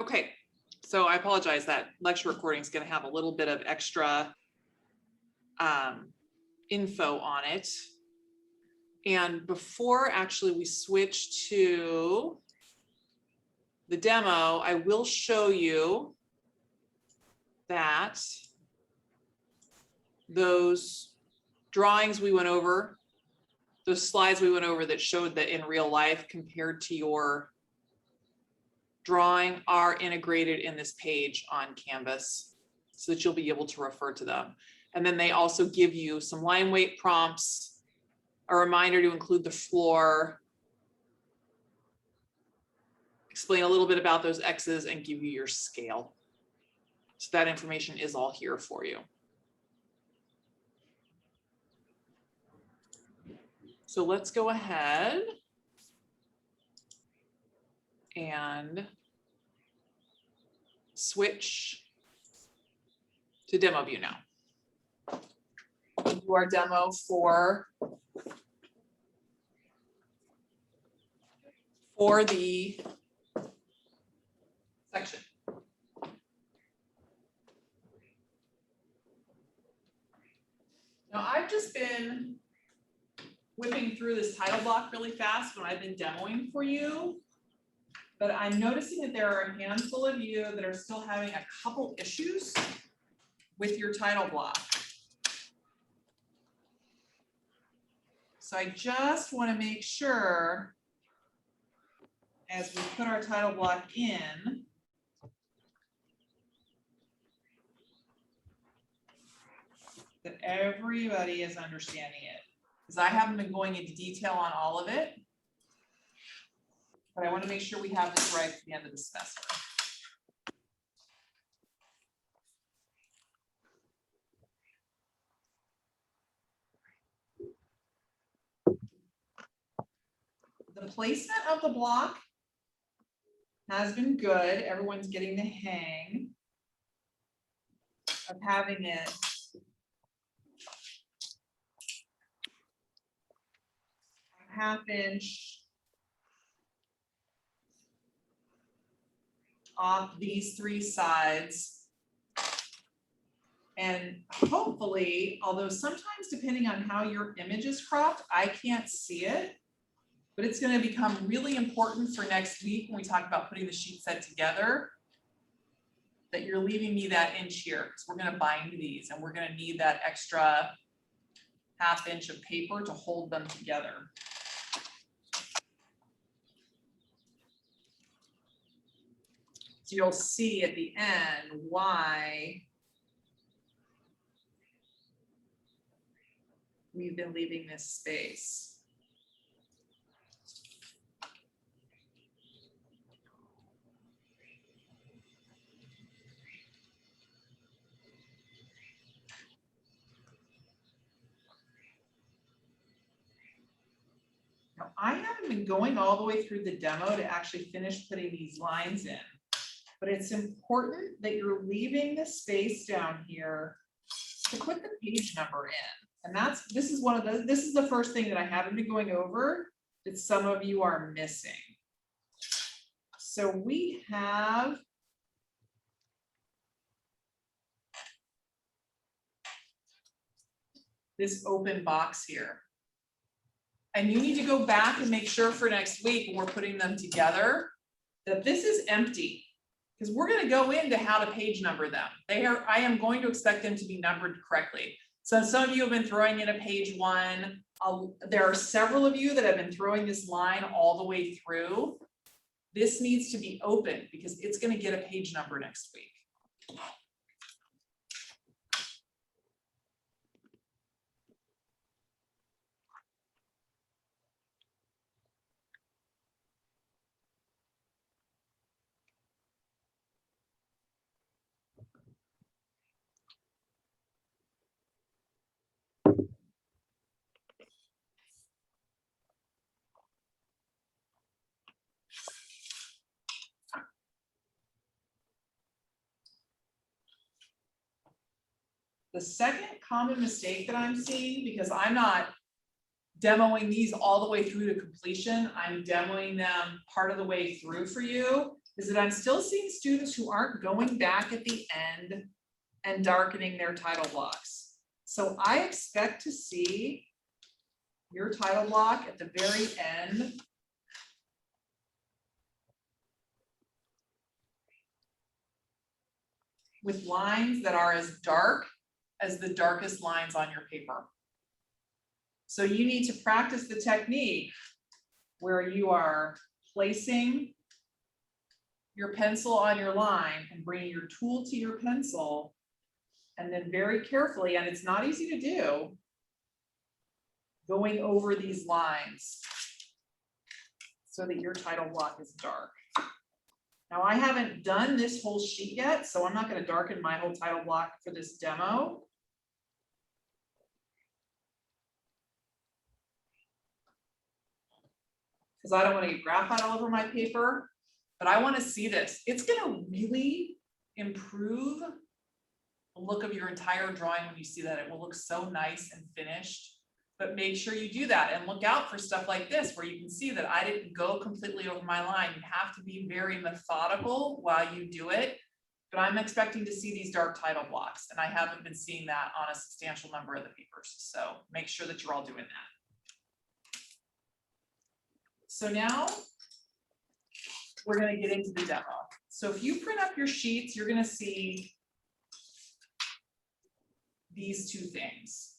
Okay, so I apologize, that lecture recording is going to have a little bit of extra info on it. And before actually we switch to the demo, I will show you that those drawings we went over, those slides we went over that showed that in real life compared to your drawing are integrated in this page on Canvas so that you'll be able to refer to them. And then they also give you some line weight prompts, a reminder to include the floor, explain a little bit about those X's, and give you your scale. So that information is all here for you. So let's go ahead and switch to demo view now. We'll do our demo for the section. Now I've just been whipping through this title block really fast when I've been demoing for you, but I'm noticing that there are a handful of you that are still having a couple issues with your title block. So I just want to make sure as we put our title block in, that everybody is understanding it. Because I haven't been going into detail on all of it, but I want to make sure we have this right at the end of the semester. The placement of the block has been good. Everyone's getting the hang of having it a half-inch off these three sides. And hopefully, although sometimes depending on how your image is cropped, I can't see it, but it's going to become really important for next week when we talk about putting the sheet set together, that you're leaving me that inch here, because we're going to bind these and we're going to need that extra half-inch of paper to hold them together. So you'll see at the end why we've been leaving this space. Now, I haven't been going all the way through the demo to actually finish putting these lines in, but it's important that you're leaving the space down here to put the page number in. And this is the first thing that I haven't been going over that some of you are missing. So we have this open box here. And you need to go back and make sure for next week when we're putting them together that this is empty, because we're going to go into how to page number them. I am going to expect them to be numbered correctly. So some of you have been throwing in a page 1. There are several of you that have been throwing this line all the way through. This needs to be open because it's going to get a page number next week. The second common mistake that I'm seeing, because I'm not demoing these all the way through to completion. I'm demoing them part of the way through for you, is that I'm still seeing students who aren't going back at the end and darkening their title blocks. So I expect to see your title block at the very end with lines that are as dark as the darkest lines on your paper. So you need to practice the technique where you are placing your pencil on your line and bringing your tool to your pencil, and then very carefully, and it's not easy to do, going over these lines so that your title block is dark. Now, I haven't done this whole sheet yet, so I'm not going to darken my whole title block for this demo. Because I don't want to get graphite all over my paper, but I want to see this. It's going to really improve the look of your entire drawing when you see that. It will look so nice and finished. But make sure you do that and look out for stuff like this where you can see that I didn't go completely over my line. You have to be very methodical while you do it. But I'm expecting to see these dark title blocks, and I haven't been seeing that on a substantial number of the papers. So make sure that you're all doing that. So now we're going to get into the demo. So if you print up your sheets, you're going to see these two things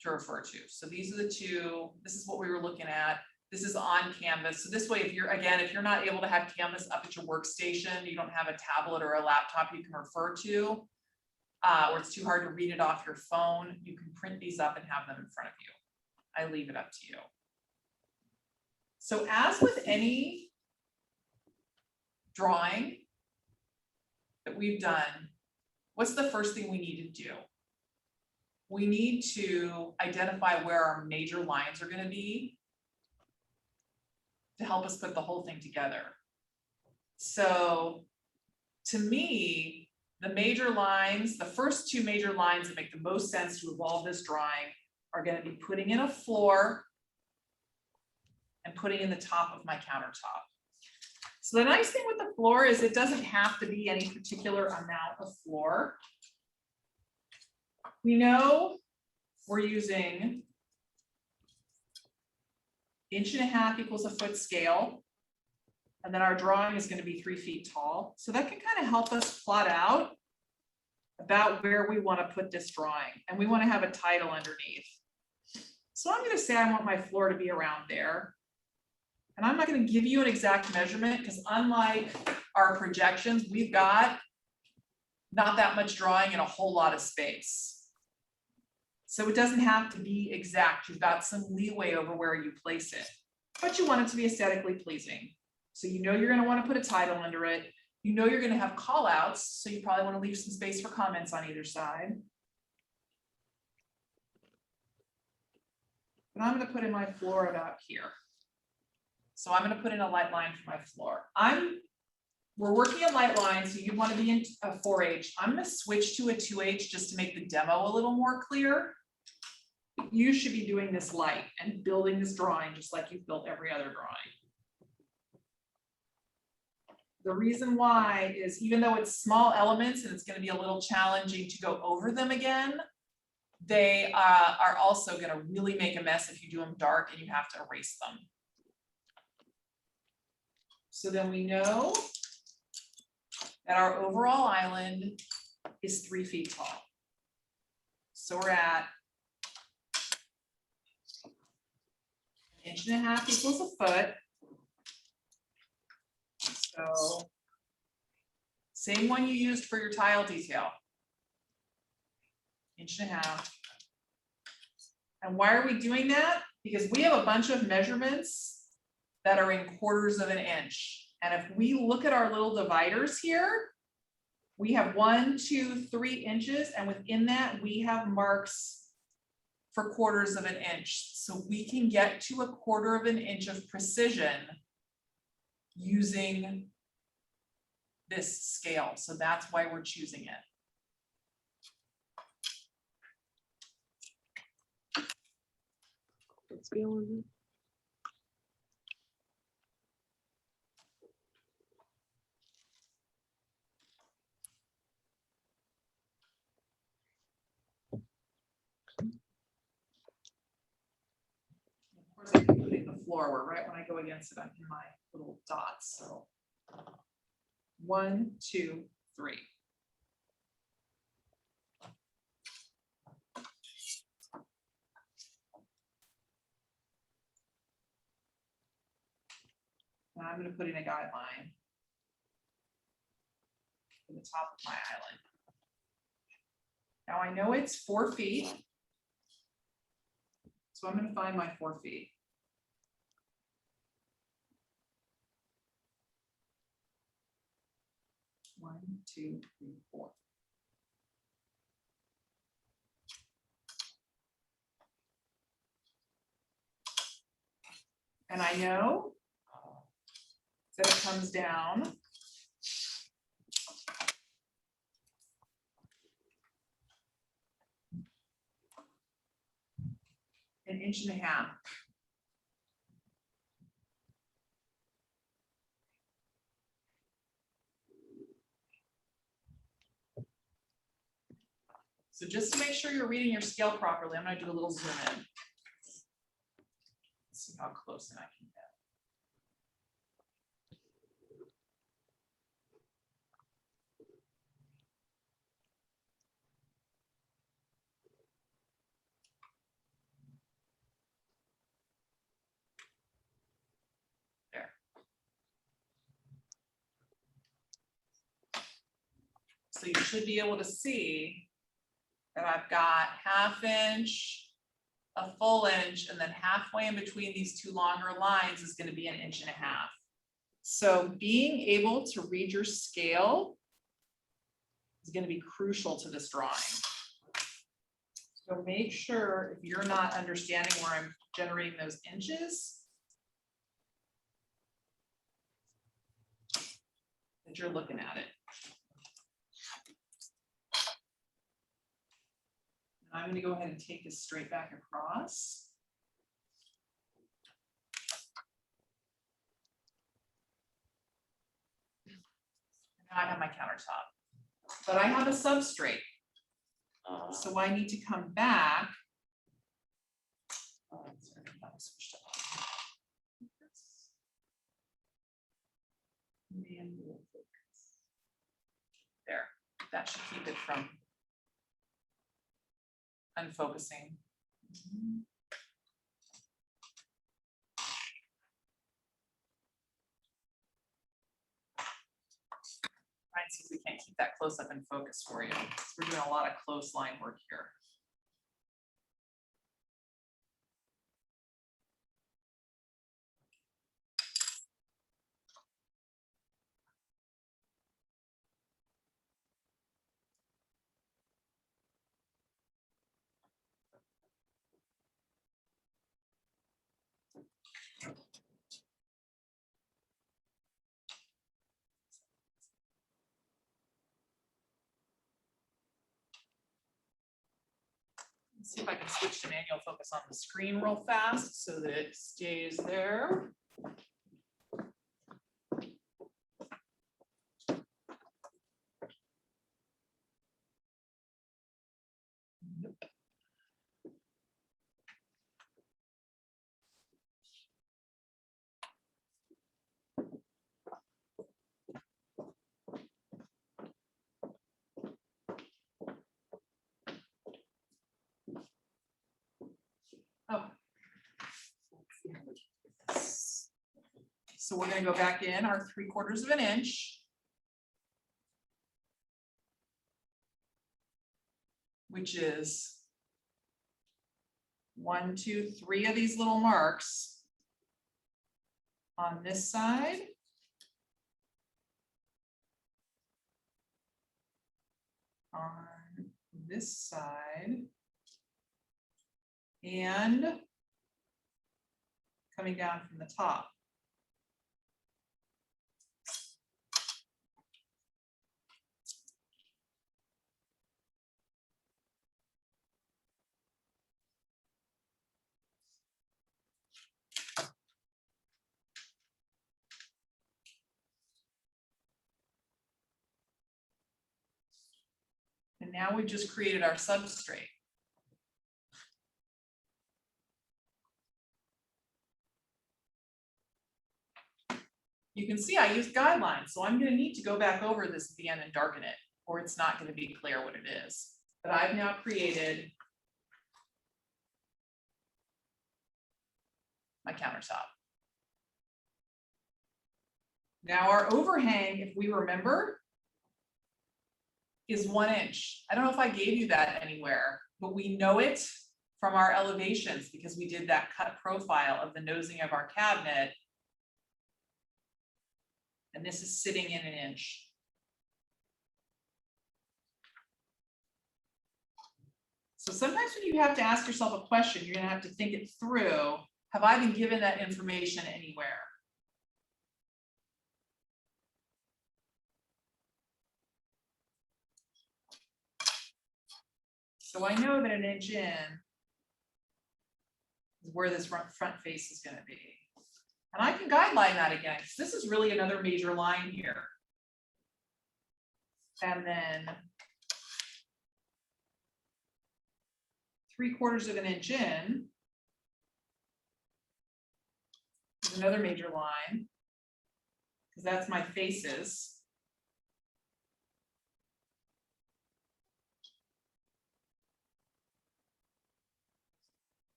to refer to. So these are the two, this is what we were looking at. This is on Canvas. So this way, if you're not able to have Canvas up at your workstation, you don't have a tablet or a laptop you can refer to, or it's too hard to read it off your phone, you can print these up and have them in front of you. I leave it up to you. So as with any drawing that we've done, what's the first thing we need to do? We need to identify where our major lines are going to be to help us put the whole thing together. So to me, the major lines, the first two major lines that make the most sense to evolve this drawing are going to be putting in a floor and putting in the top of my countertop. So the nice thing with the floor is it doesn't have to be any particular amount of floor. We know we're using 1.5 inches equals a foot scale, and then our drawing is going to be 3 feet tall. So that can kind of help us plot out about where we want to put this drawing, and we want to have a title underneath. So I'm going to say I want my floor to be around there. And I'm not going to give you an exact measurement because unlike our projections, we've got not that much drawing and a whole lot of space. So it doesn't have to be exact. You've got some leeway over where you place it, but you want it to be aesthetically pleasing. So you know you're going to want to put a title under it. You know you're going to have call outs, so you probably want to leave some space for comments on either side. But I'm going to put in my floor about here. So I'm going to put in a light line for my floor. We're working a light line, so you want to be in a 4H. I'm going to switch to a 2H just to make the demo a little more clear. You should be doing this light and building this drawing just like you've built every other drawing. The reason why is even though it's small elements and it's going to be a little challenging to go over them again, they are also going to really make a mess if you do them dark and you have to erase them. So then we know that our overall island is 3 feet tall. So we're at 1.5 inches equals a foot. So same one you used for your tile detail. 1.5 inches. And why are we doing that? Because we have a bunch of measurements that are in 1/4 of an inch. And if we look at our little dividers here, we have 1, 2, 3 inches, and within that we have marks for 1/4 of an inch. So we can get to a 1/4 of an inch of precision using this scale. So that's why we're choosing it. scale on Of course, I can put it in the floor where right when I go against it, I'm in my little dots, so. 1, 2, 3. And I'm gonna put in a guideline for the top of my island. Now I know it's 4 feet. So I'm gonna find my 4 feet. One, two, three, 4. And I know that it comes down an 1.5 inches. So just to make sure you're reading your scale properly, I'm gonna do a little zoom in. Let's see how close I can get. There. So you should be able to see that I've got 1/2 inch, a full inch, and then halfway in between these two longer lines is going to be an 1.5 inches. So being able to read your scale is going to be crucial to this drawing. So make sure if you're not understanding where I'm generating those inches, that you're looking at it. I'm going to go ahead and take this straight back across. Now I have my countertop, but I have a substrate. So I need to come back. There, that should keep it from unfocusing. Try and see if we can't keep that close up in focus for you. We're doing a lot of close line work here. Let's see if I can switch to manual focus on the screen real fast so that it stays there. Oh. So we're going to go back in our 3/4 inch, which is 1, 2, 3 of these little marks on this side. On this side. And coming down from the top. now we've just created our substrate. You can see I used guidelines, so I'm going to need to go back over this at the end and darken it, or it's not going to be clear what it is. But I've now created my countertop. Now our overhang, if we remember, is 1 inch. I don't know if I gave you that anywhere, but we know it from our elevations because we did that cut profile of the nosing of our cabinet. And this is sitting in 1 inch. So sometimes when you have to ask yourself a question, you're gonna have to think it through. Have I been given that information anywhere? So I know that 1 inch in is where this front face is gonna be. And I can guideline that again, because this is really another major line here. And then 3/4 of an inch in is another major line, because that's my faces.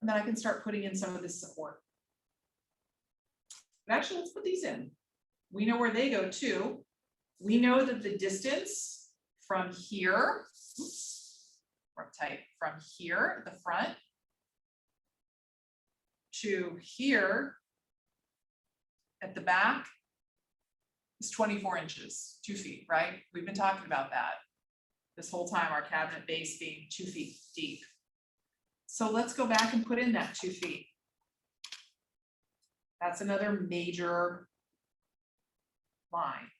And then I can start putting in some of this support. But actually, let's put these in. We know where they go too. We know that the distance from here, from here at the front to here at the back is 24 inches, 2 feet, right? We've been talking about that this whole time, our cabinet base being 2 feet deep. So let's go back and put in that 2 feet. That's another major line.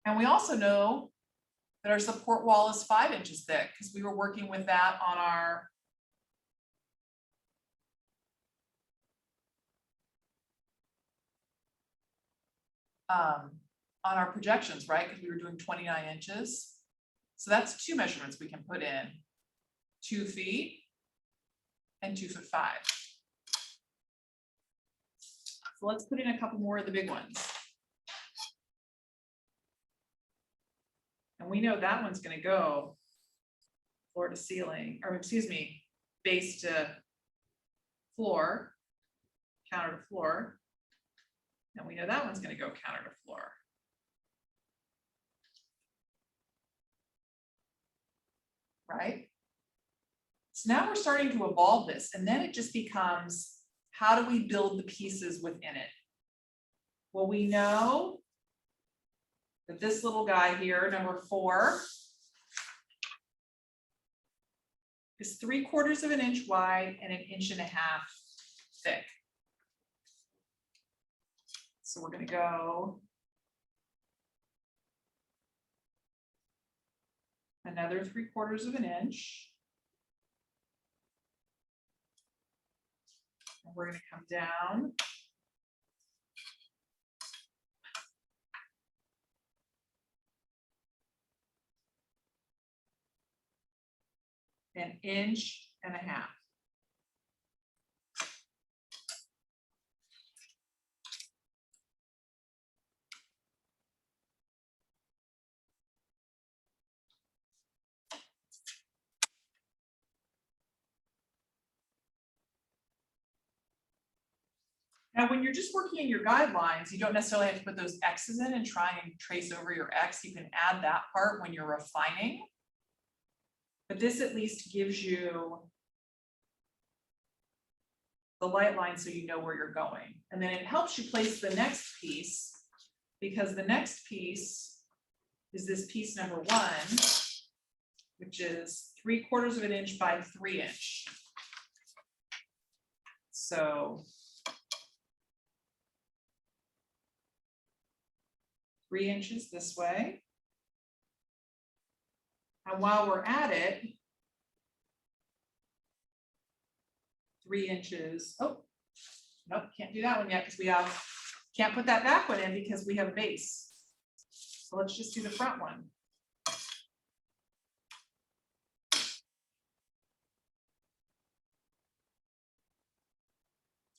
And we also know that our support wall is 5 inches thick because we were working with that on our projections, right? Because we were doing 29 inches. So that's 2 measurements we can put in, 2 feet and 2'5". So let's put in a couple more of the big ones. And we know that one's going to go floor to ceiling, or excuse me, base to floor, counter to floor. And we know that one's going to go counter to floor. Right? So now we're starting to evolve this, and then it just becomes, how do we build the pieces within it? Well, we know that this little guy here, number 4, is 3/4 of an inch wide and 1.5 inches thick. So we're going to go another 3/4 of an inch. And we're going to come down. An 1.5 inches. Now, when you're just working in your guidelines, you don't necessarily have to put those X's in and try and trace over your X. You can add that part when you're refining. But this at least gives you the light line so you know where you're going. And then it helps you place the next piece, because the next piece is this piece number 1, which is 3/4 of an inch by 3 inch. So 3 inches this way. And while we're at it, 3 inches. Oh, nope, can't do that one yet because we can't put that back one in because we have a base. So let's just do the front one.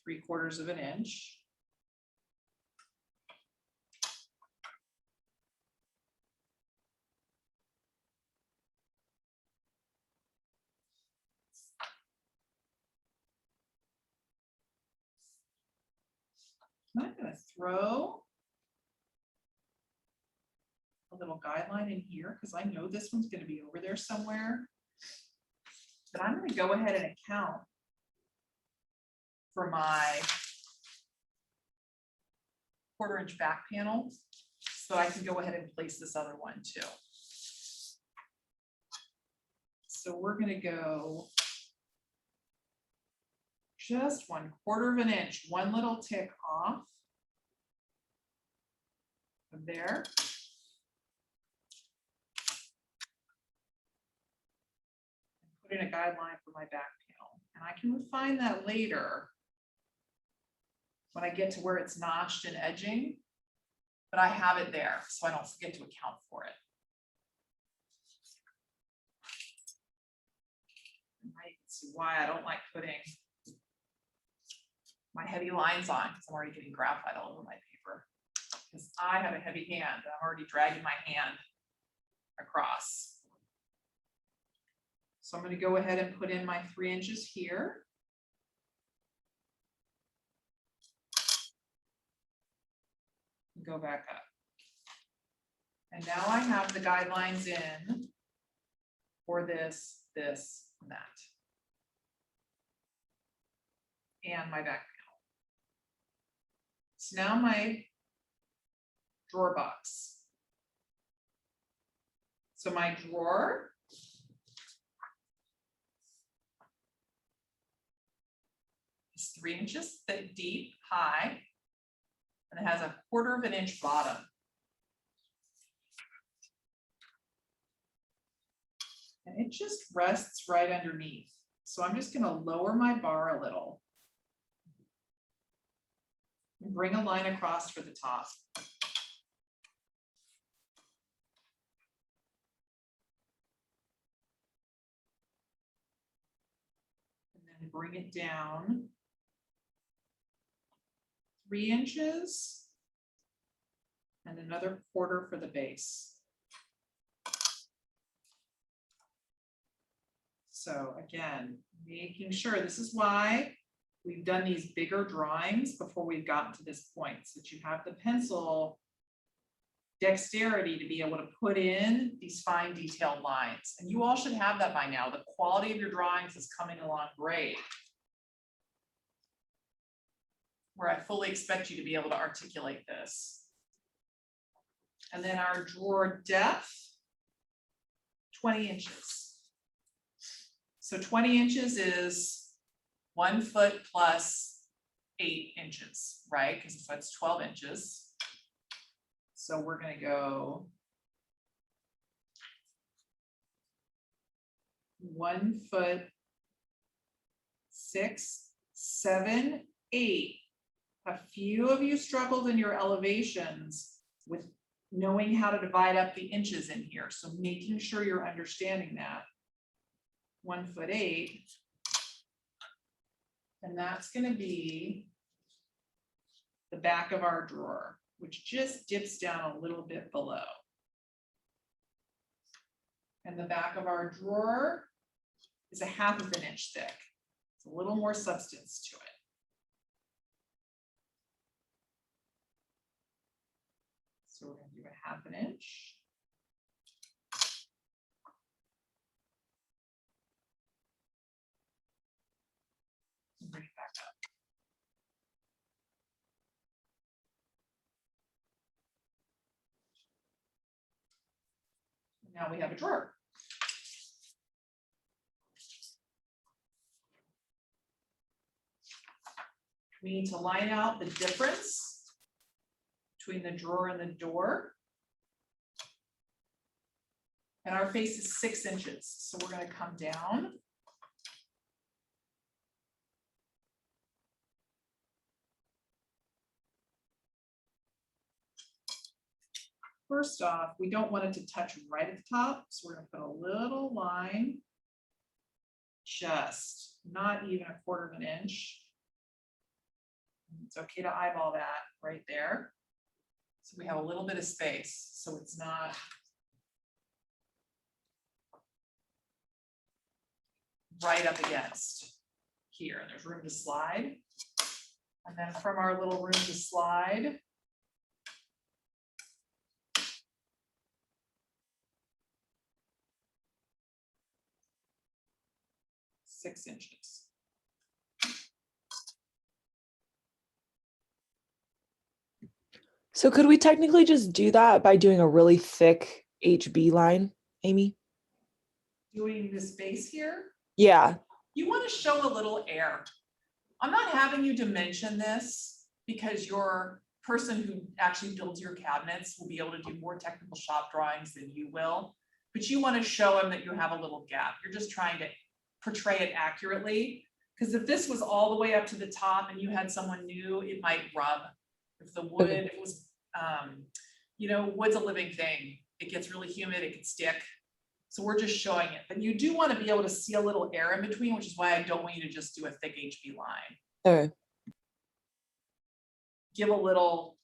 Three-quarters of an inch. I'm gonna throw a little guideline in here because I know this one's gonna be over there somewhere. But I'm gonna go ahead and account for my 1/4 inch back panel so I can go ahead and place this other one too. So we're gonna go just 1/4 of an inch, one little tick off of there. Put in a guideline for my back panel, and I can refine that later when I get to where it's notched and edging, but I have it there, so I don't forget to account for it. And I can see why I don't like putting my heavy lines on because I'm already getting graphite all over my paper. Because I have a heavy hand and I'm already dragging my hand across. So I'm going to go ahead and put in my 3 inches here. Go back up. And now I have the guidelines in for this, this, and that. And my back panel. So now my drawer box. So my drawer is 3 inches thick, deep, high, and it has 1/4 of an inch bottom. And it just rests right underneath. So I'm just going to lower my bar a little. And bring a line across for the top. And then bring it down 3 inches and another 1/4 for the base. So again, making sure, this is why we've done these bigger drawings before we've gotten to this point, so that you have the pencil dexterity to be able to put in these fine detailed lines. And you all should have that by now. The quality of your drawings is coming along great, where I fully expect you to be able to articulate this. And then our drawer depth, 20 inches. So 20 inches is 1 foot plus 8 inches, right? Because that's 12 inches. So we're going to go 1 foot 6, 7, 8. A few of you struggled in your elevations with knowing how to divide up the inches in here. So making sure you're understanding that. 1 foot 8. And that's going to be the back of our drawer, which just dips down a little bit below. And the back of our drawer is 1/2 of an inch thick. It's a little more substance to it. So we're going to do 1/2 an inch. And bring it back up. Now we have a drawer. We need to line out the difference between the drawer and the door. And our face is 6 inches. So we're going to come down. first off, we don't want it to touch right at the top, so we're gonna put a little line, just not even 1/4 of an inch. It's okay to eyeball that right there. So we have a little bit of space, so it's not right up against here, and there's room to slide. And then from our little room to slide, six inches. So could we technically just do that by doing a really thick HB line, Amy? Doing this base here, Yeah, you want to show a little air. I'm not having you dimension this because your person who actually builds your cabinets will be able to do more technical shop drawings than you will. But you want to show them that you have a little gap. You're just trying to portray it accurately. Because if this was all the way up to the top and you had someone new, it might rub. If the wood, it was, you know, wood's a living thing. It gets really humid, it can stick. So we're just showing it, but you do want to be able to see a little air in between, which is why I don't want you to just do a thick HB line. okay. Give a little,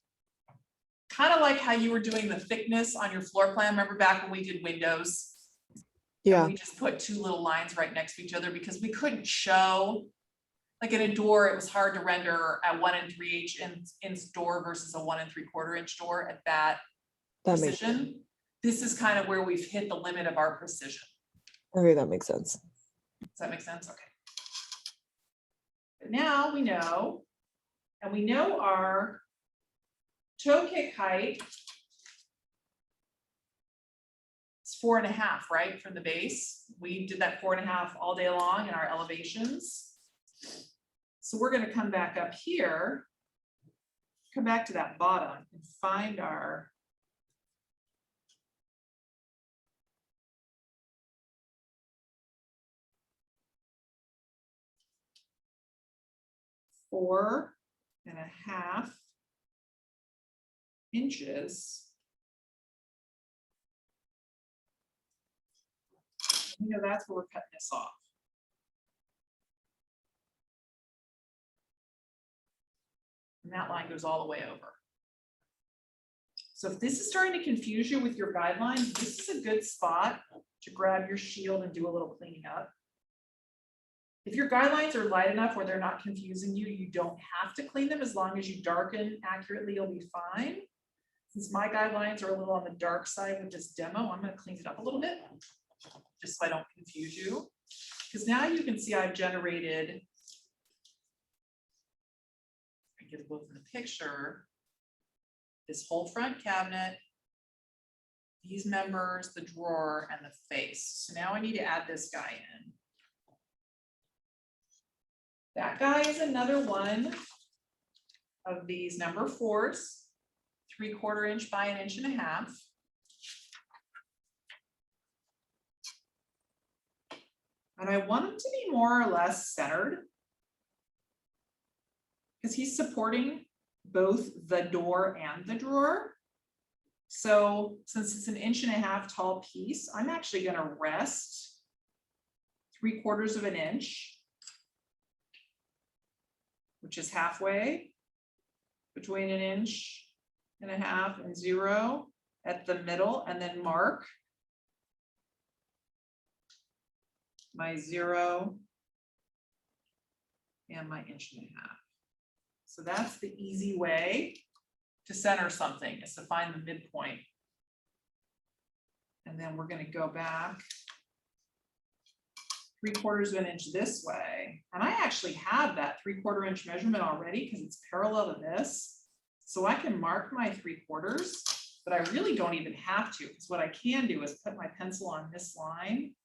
kind of like how you were doing the thickness on your floor plan. Remember back when we did windows? Yeah, And we just put two little lines right next to each other because we couldn't show, like in a door, it was hard to render a 1 3/8 inch door versus a 1 3/4 inch door at that that makes, precision. This is kind of where we've hit the limit of our precision. okay, that makes sense. Does that make sense? Okay. But now we know, and we know our toe kick height is 4.5, right, from the base. We did that 4.5 all day long in our elevations. So we're going to come back up here, come back to that bottom and find our four and a half inches. You know, that's where we're cutting this off. And that line goes all the way over. So if this is starting to confuse you with your guidelines, this is a good spot to grab your shield and do a little cleaning up. If your guidelines are light enough where they're not confusing you, you don't have to clean them. As long as you darken accurately, you'll be fine. Since my guidelines are a little on the dark side with this demo, I'm going to clean it up a little bit, just so I don't confuse you. Because now you can see I've generated, I get a look in the picture, this whole front cabinet, these members, the drawer, and the face. So now I need to add this guy in. That guy is another one of these number 4s, 3/4 inch by 1.5 inches. And I want him to be more or less centered because he's supporting both the door and the drawer. So since it's 1.5 inches tall piece, I'm actually going to rest 3/4 of an inch, which is halfway between 1.5 inches and 0 at the middle, and then mark my 0 and my 1.5 inches. So that's the easy way to center something, is to find the midpoint. And then we're going to go back 3/4 of an inch this way. And I actually have that 3/4 inch measurement already because it's parallel to this. So I can mark my 3/4, but I really don't even have to, because what I can do is put my pencil on this line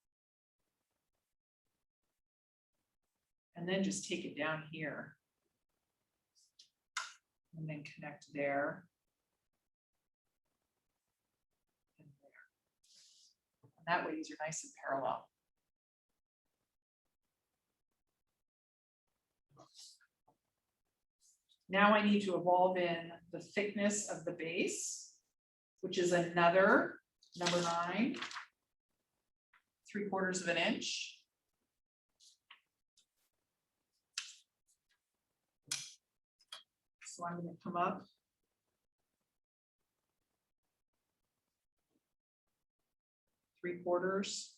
and then just take it down here and then connect there and there. And that way these are nice and parallel. Now I need to evolve in the thickness of the base. which is another number 9, 3/4 of an inch. So I'm going to come up. Three-quarters.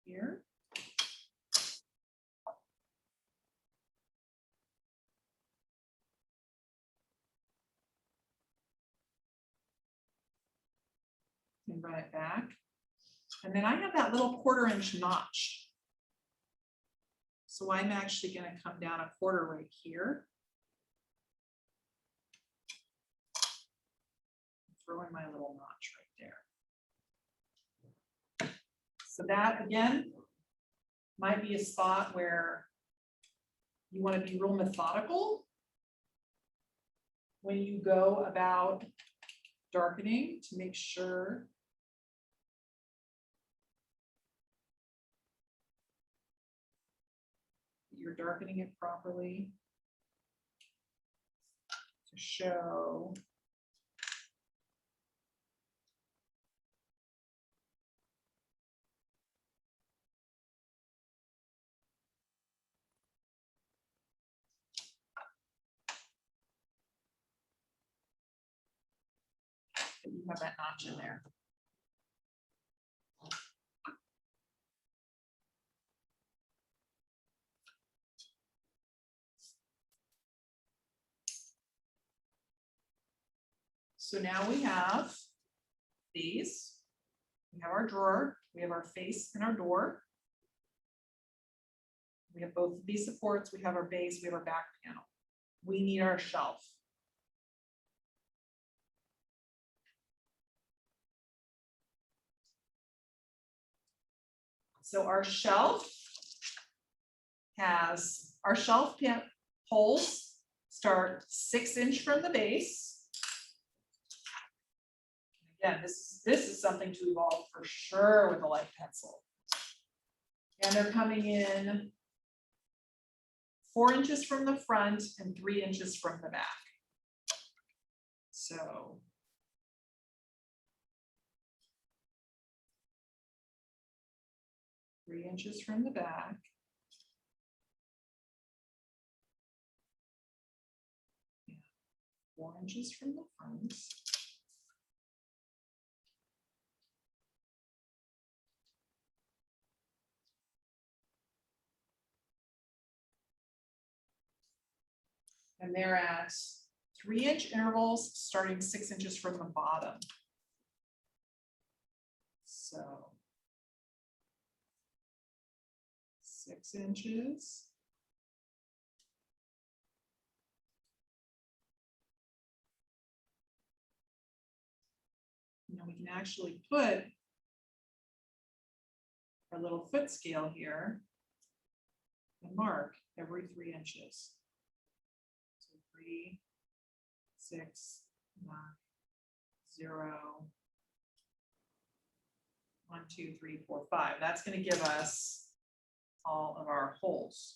Here. And run it back. And then I have that little 1/4 inch notch. So I'm actually going to come down 1/4 right here. Throw in my little notch right there. So that again might be a spot where you want to be real methodical when you go about darkening to make sure you're darkening it properly to show that you have that notch in there. So now we have these. We have our drawer, we have our face and our door. We have both of these supports, we have our base, we have our back panel. We need our shelf. So our shelf holes start 6 inch from the base. Again, this is something to evolve for sure with a light pencil. And they're coming in 4 inches from the front and 3 inches from the back. So three inches from the back. And 4 inches from the front. And they're at 3 inch intervals, starting 6 inches from the bottom. So 6 inches. Now we can actually put our little foot scale here and mark every 3 inches. 3, 6, 9, 0, 1, 2, 3, 4, 5. That's going to give us all of our holes.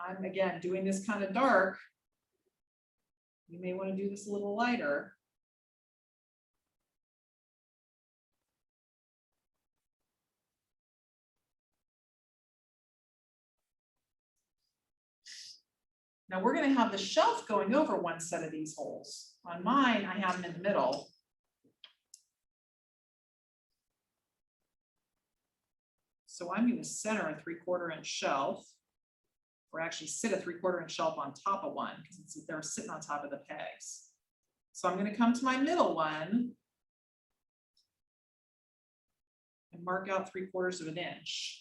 I'm again doing this kind of dark. You may want to do this a little lighter. Now we're going to have the shelf going over one set of these holes. On mine, I have them in the middle. So I'm going to center a 3/4 inch shelf, or actually sit a 3/4 inch shelf on top of one because they're sitting on top of the pegs. So I'm going to come to my middle one and mark out 3/4 of an inch.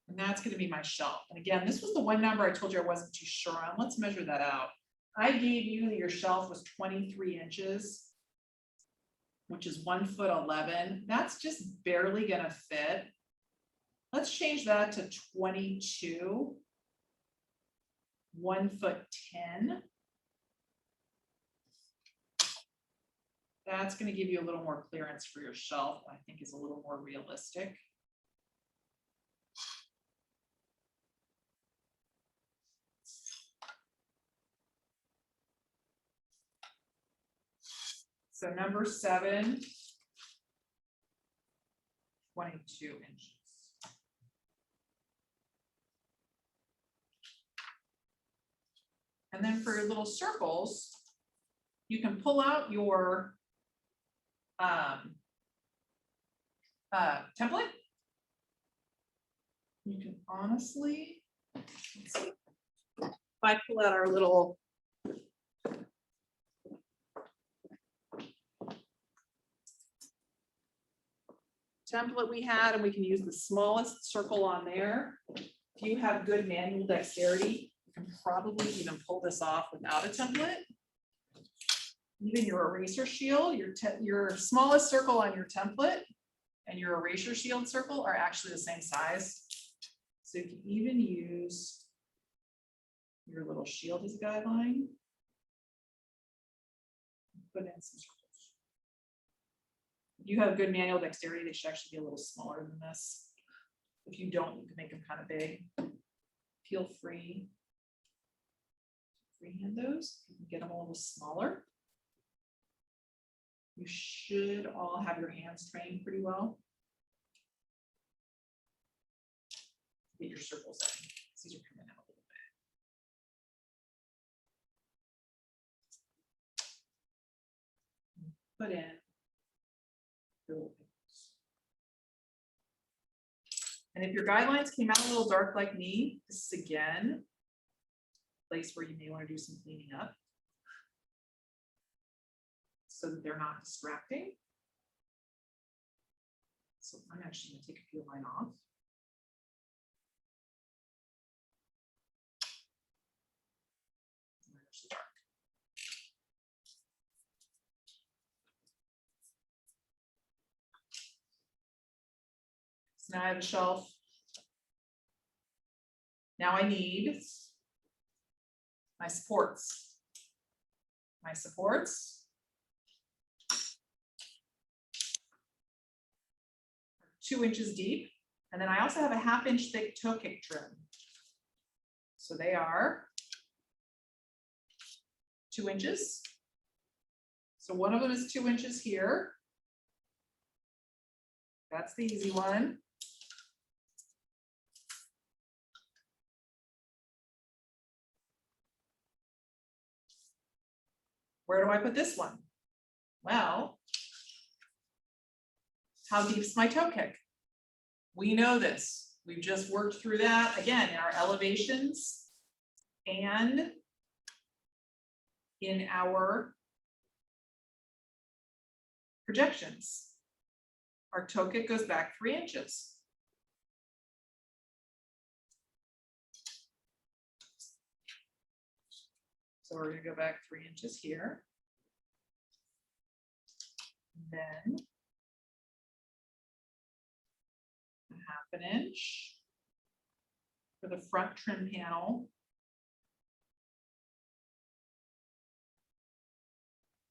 And that's going to be my shelf. And again, this was the one number I told you I wasn't too sure on. Let's measure that out. I gave you that your shelf was 23 inches, which is 1 foot 11. That's just barely going to fit. Let's change that to 22. 1'10". That's going to give you a little more clearance for your shelf. I think is a little more realistic. So number 7, 22 inches. And then for your little circles, you can pull out your template. You can honestly, let's see, if I pull out our little template we had, and we can use the smallest circle on there. If you have good manual dexterity, you can probably even pull this off without a template. Even your eraser shield, your smallest circle on your template and your erasure shield circle are actually the same size. So you can even use your little shield as a guideline. Put in some circles. If you have good manual dexterity, they should actually be a little smaller than this. If you don't, you can make them kind of big. Feel free to freehand those. You can get them a little smaller. You should all have your hands trained pretty well. Get your circles in. These are coming out a little bit. Put in little things. And if your guidelines came out a little dark like me, this is again a place where you may want to do some cleaning up, so that they're not distracting. So I'm actually going to take a few of mine off. So now I have a shelf. Now I need my supports. My supports are 2 inches deep. And then I also have a 1/2 inch thick toe kick trim. So they are 2 inches. So one of them is 2 inches here. That's the easy one. Where do I put this one? Well, how deep is my toe kick? We know this. We've just worked through that again in our elevations and in our projections. Our toe kick goes back 3 inches. So we're going to go back 3 inches here. And then 1/2 inch for the front trim panel.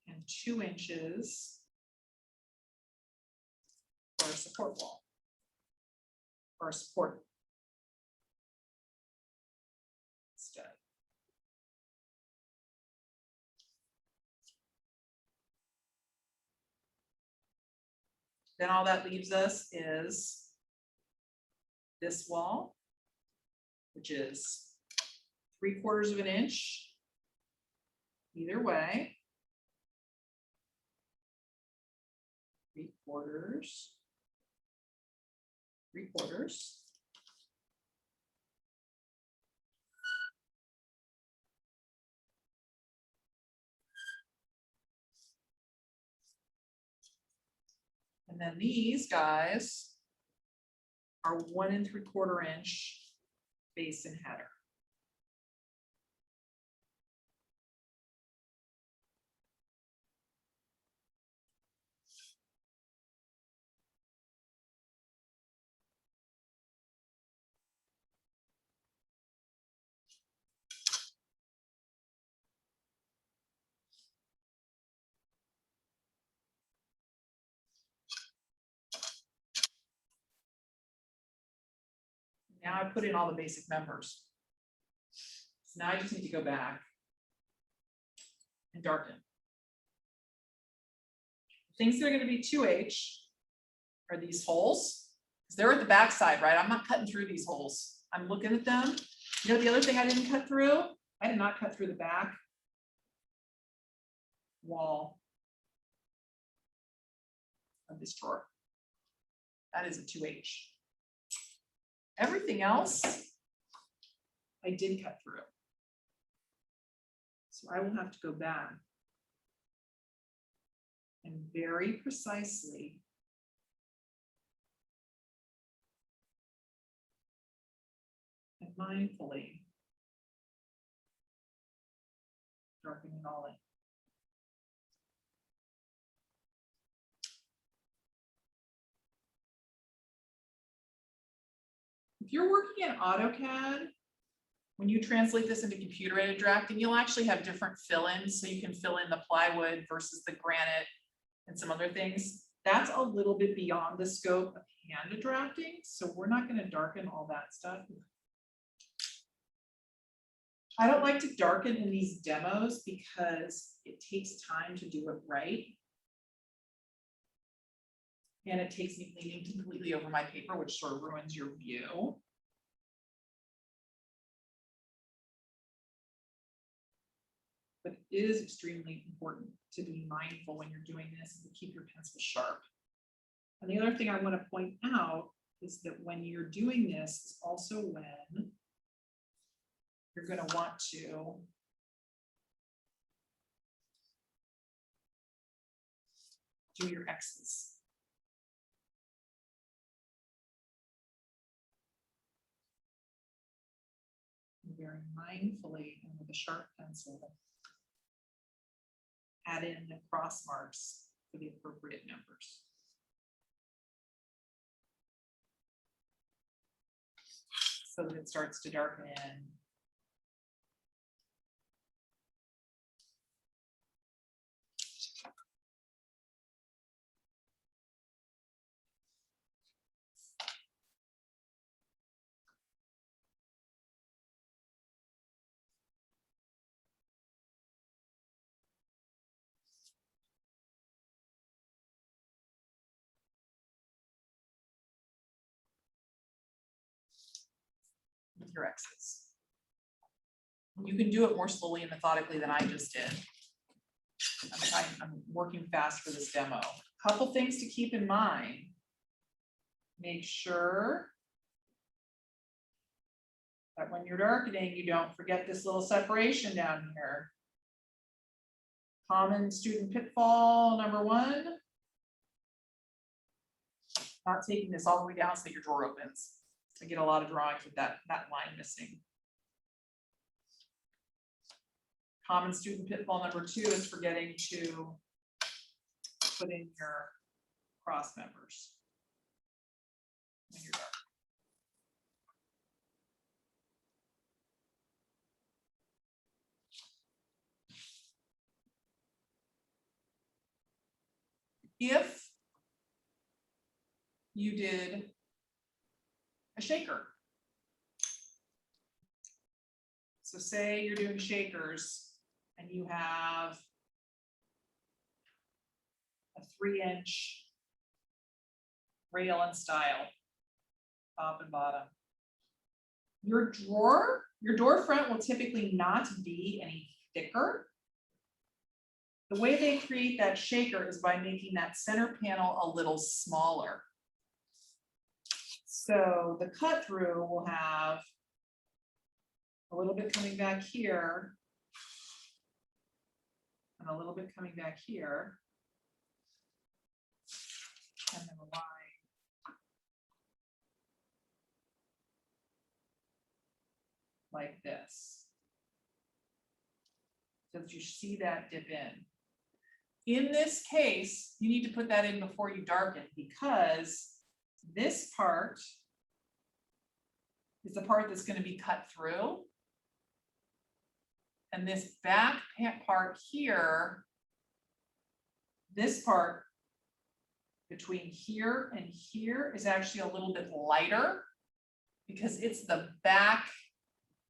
And 2 inches for a support wall or a support stud. Then all that leaves us is this wall, which is 3/4 inch either way. 3/4, 3/4. And then these guys are 1 3/4 inch base and header. Now I put in all the basic members. So now I just need to go back and darken. Things that are going to be 2H are these holes. Because they're at the back side, right? I'm not cutting through these holes. I'm looking at them. You know, the other thing I didn't cut through? I did not cut through the back wall of this drawer. That is a 2H. Everything else, I did cut through. So I will have to go back and very precisely and mindfully darken it all in. If you're working in AutoCAD, when you translate this into computer-aided drafting, you'll actually have different fill-ins. So you can fill in the plywood versus the granite and some other things. That's a little bit beyond the scope of hand drafting. So we're not going to darken all that stuff. I don't like to darken in these demos because it takes time to do it right. And it takes me leaning completely over my paper, which sort of ruins your view. But it is extremely important to be mindful when you're doing this and to keep your pencil sharp. And the other thing I want to point out is that when you're doing this, it's also when you're going to want to do your X's. Very mindfully and with a sharp pencil, add in the cross marks for the appropriate numbers. So that it starts to darken in. With your X's. You can do it more slowly and methodically than I just did. I'm working fast for this demo. Couple things to keep in mind. Make sure that when you're darkening, you don't forget this little separation down here. Common student pitfall number 1. Not taking this all the way down so that your drawer opens. I get a lot of drawings with that line missing. Common student pitfall number 2 is forgetting to put in your cross members when you're dark. If you did a shaker. So say you're doing shakers and you have a 3-inch rail and style, top and bottom. Your door front will typically not be any thicker. The way they create that shaker is by making that center panel a little smaller. So the cut through will have a little bit coming back here and a little bit coming back here. And then a line like this. So that you see that dip in. In this case, you need to put that in before you darken because this part is the part that's going to be cut through. And this back part here, this part between here and here is actually a little bit lighter because it's the back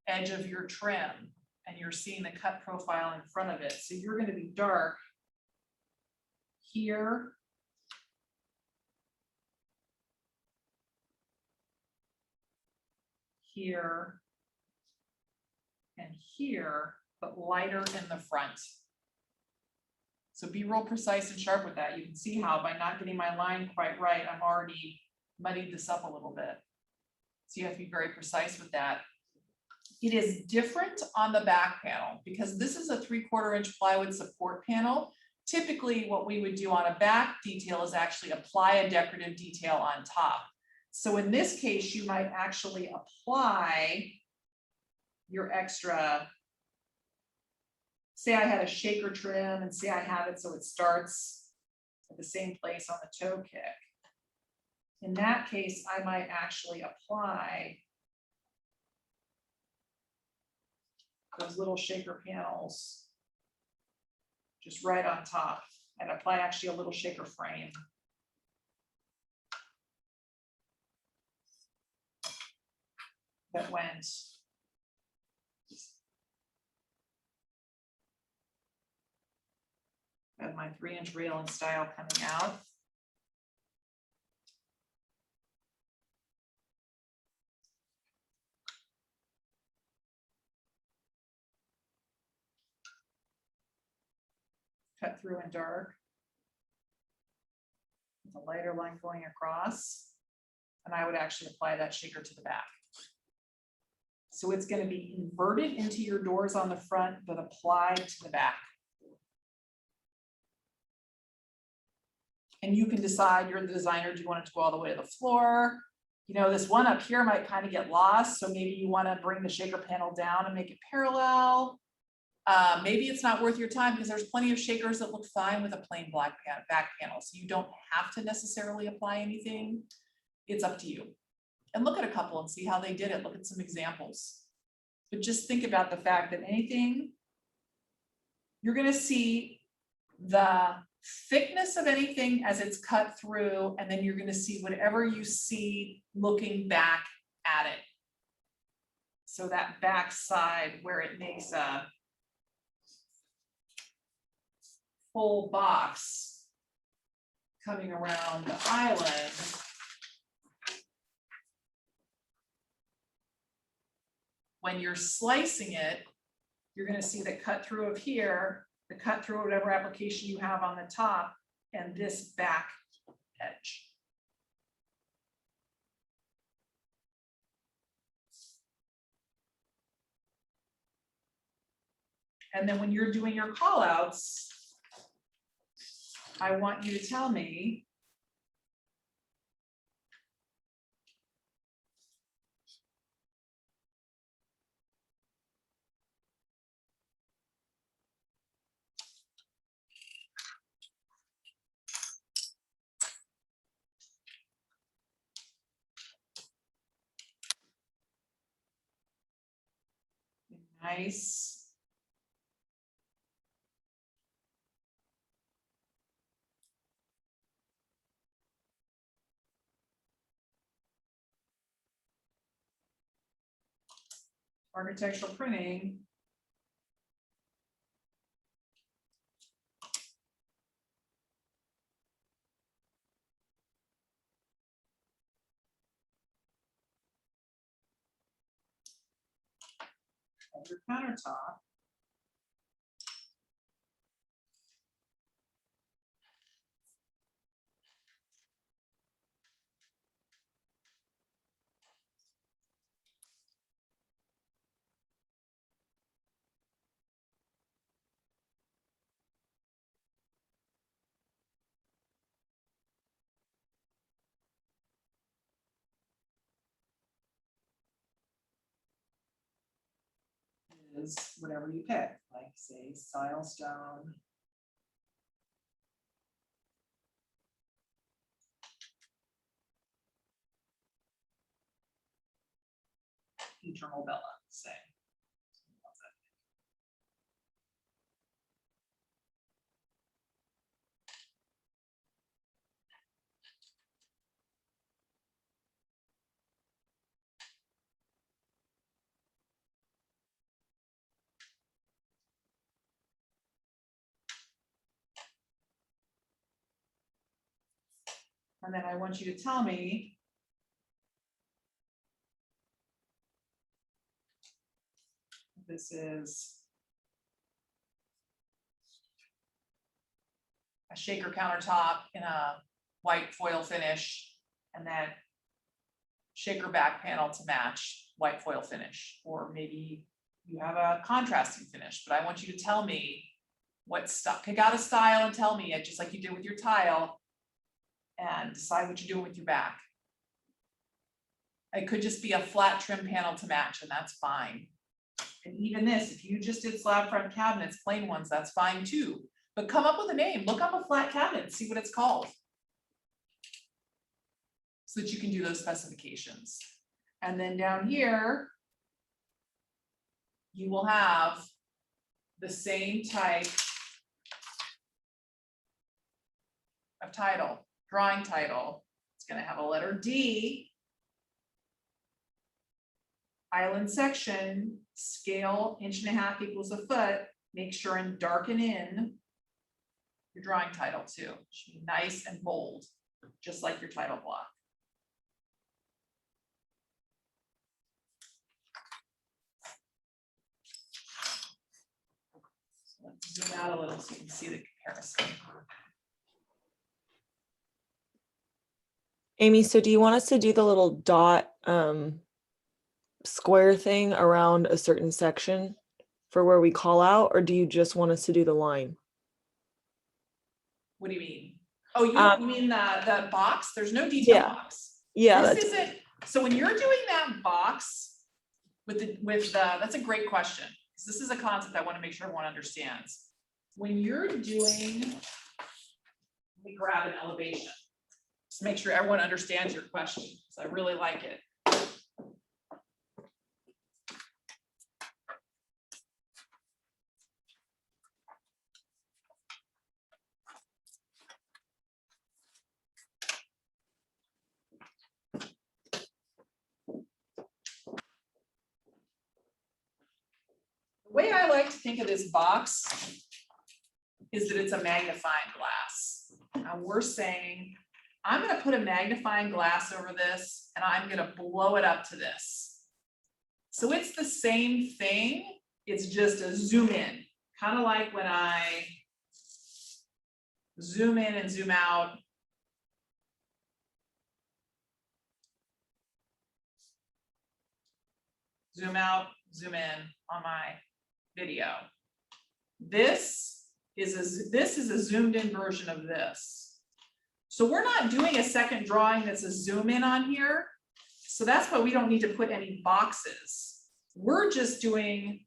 edge of your trim and you're seeing the cut profile in front of it. So you're going to be dark here. Here. And here, but lighter in the front. So be real precise and sharp with that. You can see how by not getting my line quite right, I'm already muddied this up a little bit. So you have to be very precise with that. It is different on the back panel because this is a 3/4 inch plywood support panel. Typically what we would do on a back detail is actually apply a decorative detail on top. So in this case, you might actually apply your extra, say I had a shaker trim and say I have it so it starts at the same place on the toe kick. In that case, I might actually apply those little shaker panels just right on top and apply actually a little shaker frame. That went got my 3-inch rail and style coming out. Cut through in dark. With a lighter line going across. And I would actually apply that shaker to the back. So it's going to be inverted into your doors on the front, but applied to the back. And you can decide, you're the designer, do you want it to go all the way to the floor? You know, this one up here might kind of get lost. So maybe you want to bring the shaker panel down and make it parallel. Maybe it's not worth your time because there's plenty of shakers that look fine with a plain black back panel. So you don't have to necessarily apply anything. It's up to you. And look at a couple and see how they did it. Look at some examples. But just think about the fact that anything, you're going to see the thickness of anything as it's cut through, and then you're going to see whatever you see looking back at it. So that back side where it makes a full box coming around the island. When you're slicing it, you're going to see the cut through of here, the cut through of whatever application you have on the top, and this back edge. And then when you're doing your call outs, I want you to tell me nice. Architectural printing. Of your countertop. Is whatever you pick, like say silestone. Eternal Bella, say. And then I want you to tell me this is a shaker countertop in a white foil finish, and then shaker back panel to match white foil finish, or maybe you have a contrasting finish, but I want you to tell me what stuff, pick out a style and tell me it, just like you did with your tile, and decide what you're doing with your back. It could just be a flat trim panel to match, and that's fine. And even this, if you just did slab front cabinets, plain ones, that's fine too. But come up with a name, look up a flat cabinet, and see what it's called. So that you can do those specifications. And then down here, you will have the same type of title, drawing title. It's gonna have a letter D, island section, scale 1.5 inches = 1 foot. Make sure and darken in your drawing title too. It should be nice and bold, just like your title block. So let's zoom out a little so you can see the comparison. Amy, so do you want us to do the little dot square thing around a certain section for where we call out, or do you just want us to do the line? What do you mean? Oh, you mean the box? There's no detail Yeah. box. Yeah, This isn't, so when you're doing that box with the, that's a great question. Because this is a concept I want to make sure everyone understands. When you're doing, let me grab an elevation. Just make sure everyone understands your question, because I really like it. The way I like to think of this box is that it's a magnifying glass. Now we're saying, I'm gonna put a magnifying glass over this and I'm gonna blow it up to this. So it's the same thing, it's just a zoom in, kind of like when I zoom in and zoom out. Zoom out, zoom in on my video. This is a zoomed in version of this. So we're not doing a second drawing that's a zoom in on here. So that's why we don't need to put any boxes. We're just doing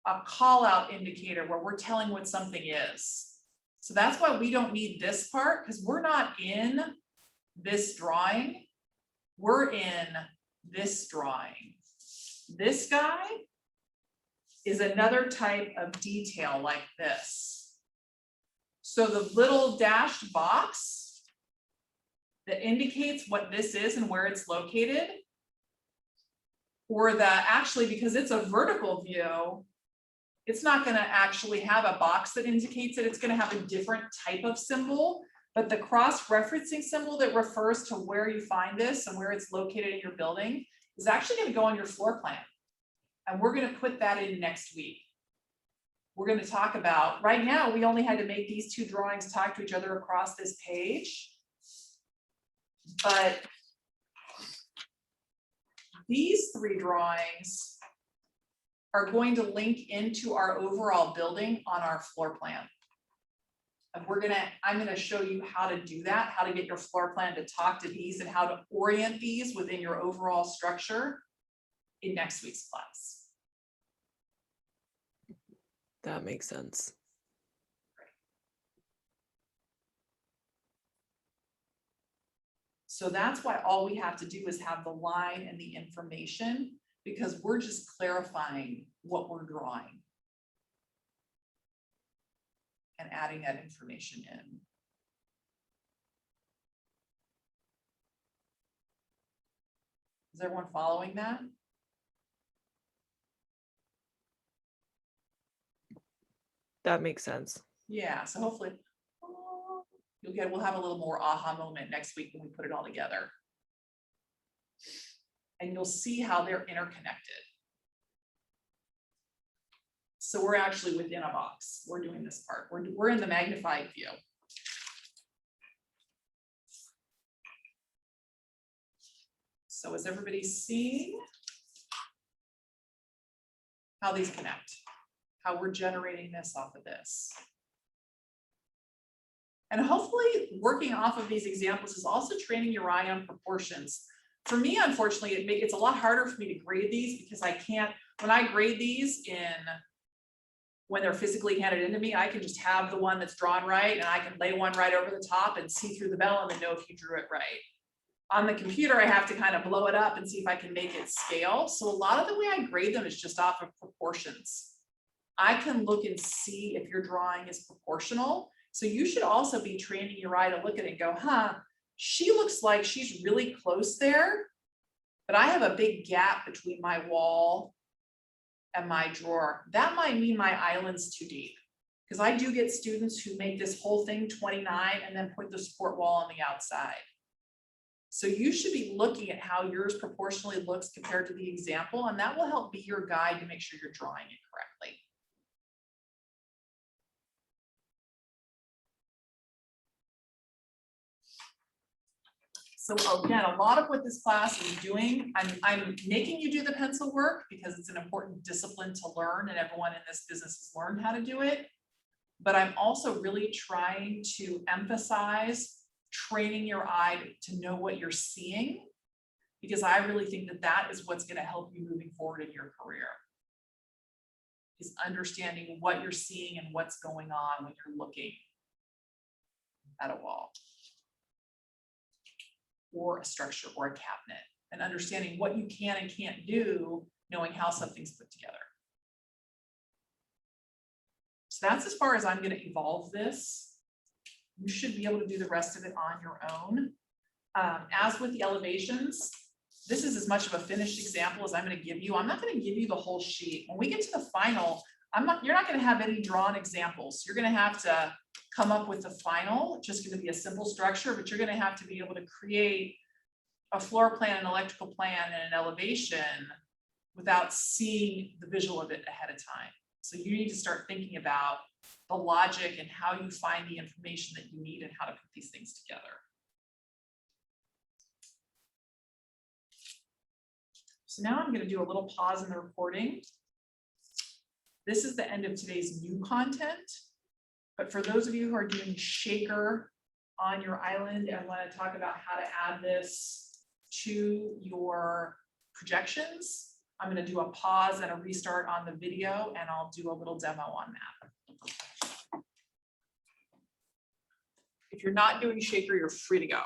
a call out indicator where we're telling what something is. So that's why we don't need this part, because we're not in this drawing. We're in this drawing. This guy is another type of detail like this. So the little dashed box that indicates what this is and where it's located, or actually, because it's a vertical view, it's not going to actually have a box that indicates it. It's going to have a different type of symbol, but the cross-referencing symbol that refers to where you find this and where it's located in your building is actually going to go on your floor plan. And we're going to put that in next week. We're going to talk about, right now, we only had to make these two drawings talk to each other across this page. But these three drawings are going to link into our overall building on our floor plan. And I'm gonna show you how to do that, how to get your floor plan to talk to these and how to orient these within your overall structure in next week's class. that makes sense. So that's why all we have to do is have the line and the information, because we're just clarifying what we're drawing and adding that information in. Is everyone following that? That makes sense. Yeah, so hopefully, we'll have a little more aha moment next week when we put it all together. And you'll see how they're interconnected. So we're actually within a box. We're doing this part. We're in the magnified view. So is everybody seeing how these connect? How we're generating this off of this? And hopefully working off of these examples is also training your eye on proportions. For me, unfortunately, it's a lot harder for me to grade these because I can't, when I grade these when they're physically handed into me, I can just have the one that's drawn right and I can lay one right over the top and see through the vellum and know if you drew it right. On the computer, I have to kind of blow it up and see if I can make it scale. So a lot of the way I grade them is just off of proportions. I can look and see if your drawing is proportional. So you should also be training your eye to look at it and go, huh, she looks like she's really close there, but I have a big gap between my wall and my drawer. That might mean my island's too deep. Because I do get students who make this whole thing 29 and then put the support wall on the outside. So you should be looking at how yours proportionally looks compared to the example, and that will help be your guide to make sure you're drawing it correctly. So again, a lot of what this class is doing, I'm making you do the pencil work because it's an important discipline to learn and everyone in this business has learned how to do it. But I'm also really trying to emphasize training your eye to know what you're seeing, because I really think that that is what's going to help you moving forward in your career, is understanding what you're seeing and what's going on when you're looking at a wall or a structure or a cabinet, and understanding what you can and can't do, knowing how something's put together. So that's as far as I'm going to evolve this. You should be able to do the rest of it on your own. As with the elevations, this is as much of a finished example as I'm going to give you. I'm not going to give you the whole sheet. When we get to the final, you're not going to have any drawn examples. You're going to have to come up with the final. It's just going to be a simple structure, but you're going to have to be able to create a floor plan, an electrical plan, and an elevation without seeing the visual of it ahead of time. So you need to start thinking about the logic and how you find the information that you need and how to put these things together. So now I'm going to do a little pause in the recording. This is the end of today's new content. But for those of you who are doing Shaker on your island and want to talk about how to add this to your projections, I'm going to do a pause and a restart on the video, and I'll do a little demo on that. If you're not doing Shaker, you're free to go.